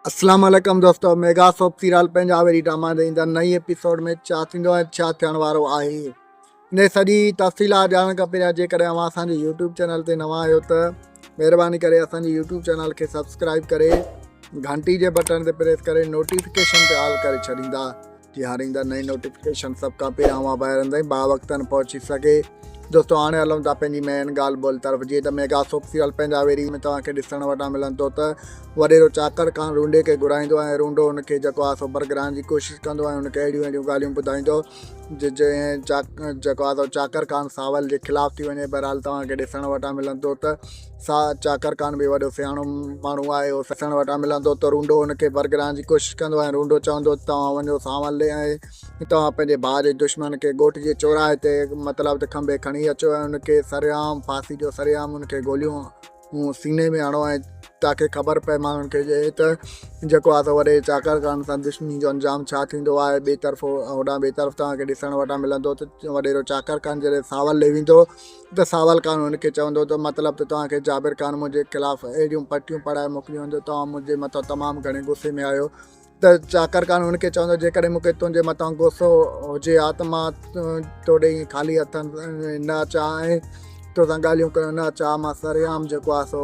अस्सलाम वालेकुम दोस्तों। Mega soap serial Punjabi drama जे ईंदड़ नई एपिसोड में छा थींदो ऐं छा थियण वारो आहे इन सॼी तफ़सीलात ॼाणण खां पहिरियां जेकॾहिं अव्हां असांजे यूट्यूब चैनल ते नवां आहियो त महिरबानी करे असांजे यूट्यूब चैनल खे सब्सक्राइब करे घंटी जे बटन ते प्रेस करे नोटिफिकेशन ते ऑल करे छॾींदा जीअं हर ईंदड़ नई नोटिफिकेशन सभ खां पहिरियां अव्हां ॿाहिरि ताईं बावक़्तनि पहुची सघे। दोस्तों हाणे हलूं था पंहिंजी मेन ॻाल्हि ॿोल तरफ़। जीअं त मेगा सोप सीरियल पंजाबी में तव्हांखे ॾिसण वटां मिलंदो त वॾेरो चाकर खान रूंडे खे घुराईंदो ऐं रूंडो हुनखे जेको आहे सो बरगराइण जी कोशिशि कंदो ऐं हुनखे अहिड़ियूं अहिड़ियूं ॻाल्हियूं ॿुधाईंदो जंहिं जेको आहे चाकर खान सावल जे ख़िलाफ़ु थी वञे। बहरहाल तव्हांखे ॾिसण वटां मिलंदो त चाकर खान बि वॾो सियाणो माण्हू आहे। उहो ॾिसण वटां मिलंदो त रूंडो हुनखे बरगराइण जी कोशिशि कंदो ऐं रूंडो चवंदो तव्हां वञो सावल ॾे ऐं तव्हां पंहिंजे भाउ जे दुश्मन खे ॻोठ जे चौराहे ते मतिलबु त खंभे खणी अचो ऐं हुनखे सरेआम फांसी जो सरेआम हुनखे गोलियूं सीने में हणो ऐं ताकी ख़बर पए माण्हुनि खे त जेको आहे त वॾे चाकर खान सां दुश्मनी जो अंजाम छा थींदो आहे। ॿिए तरफ़ होॾां ॿिए तरफ़ तव्हांखे ॾिसण वटां मिलंदो त वॾेरो चाकर खान जॾहिं सावल ॾे वेंदो त सावल खान हुनखे चवंदो त मतिलबु त तव्हांखे जाबिर खान मुंहिंजे ख़िलाफ़ु अहिड़ियूं पटियूं पढ़ाए मोकिलियूं आहिनि त तव्हां मुंहिंजे मथां तमामु घणे गुस्से में आहियो। त चाकर खान हुनखे चवंदो जेकॾहिं मूंखे तुंहिंजे मथां गुस्सो हुजे हा त मां तोॾे ख़ाली हथनि न अचां ऐं तोसां ॻाल्हियूं करण न अचां। मां सरेआम जेको आहे सो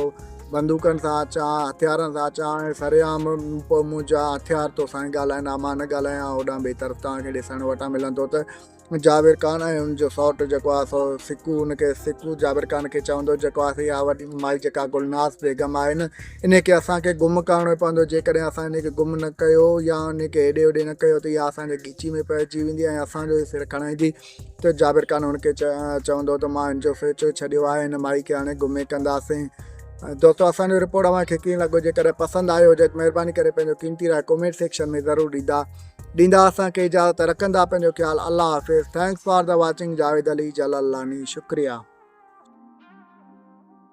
बंदूकनि सां अचां हथियारनि सां अचां ऐं सरेआम पोइ मुंहिंजा हथियार तोसां ॻाल्हाईंदा मां न ॻाल्हायां। होॾां ॿिए तरफ़ तव्हांखे ॾिसण वटां मिलंदो त जाबिर खान ऐं हुनजो सौटु जेको आहे सो सिकू हुनखे सिकू जाबिर खान खे चवंदो जेको आहे इहा वॾी माई जेका गुलनाज़ बेगम आहे न इनखे असांखे गुम करणो पवंदो। जेकॾहिं असां इनखे गुम न कयो या इनखे हेॾे होॾे न कयो त इहा असांजे ॻिची में पइजी वेंदी ऐं असांजो ई सिर खणाईंदी। त जाबिर खान हुनखे चवंदो त मां हिनजो सोचे छॾियो आहे हिन माई खे हाणे गुमे कंदासीं। दोस्तों असांजो रिपोर्ट अव्हांखे कीअं लॻो जेकॾहिं पसंदि आयो हुजे त महिरबानी करे पंहिंजो कीमती राय कमेंट सेक्शन में ज़रूरु ॾींदा असांखे इजाज़त रखंदा। पंहिंजो ख़्यालु। अल्लाह हाफ़िज़। Thanks for the watching. Javed Ali Jalalani. शुक्रिया।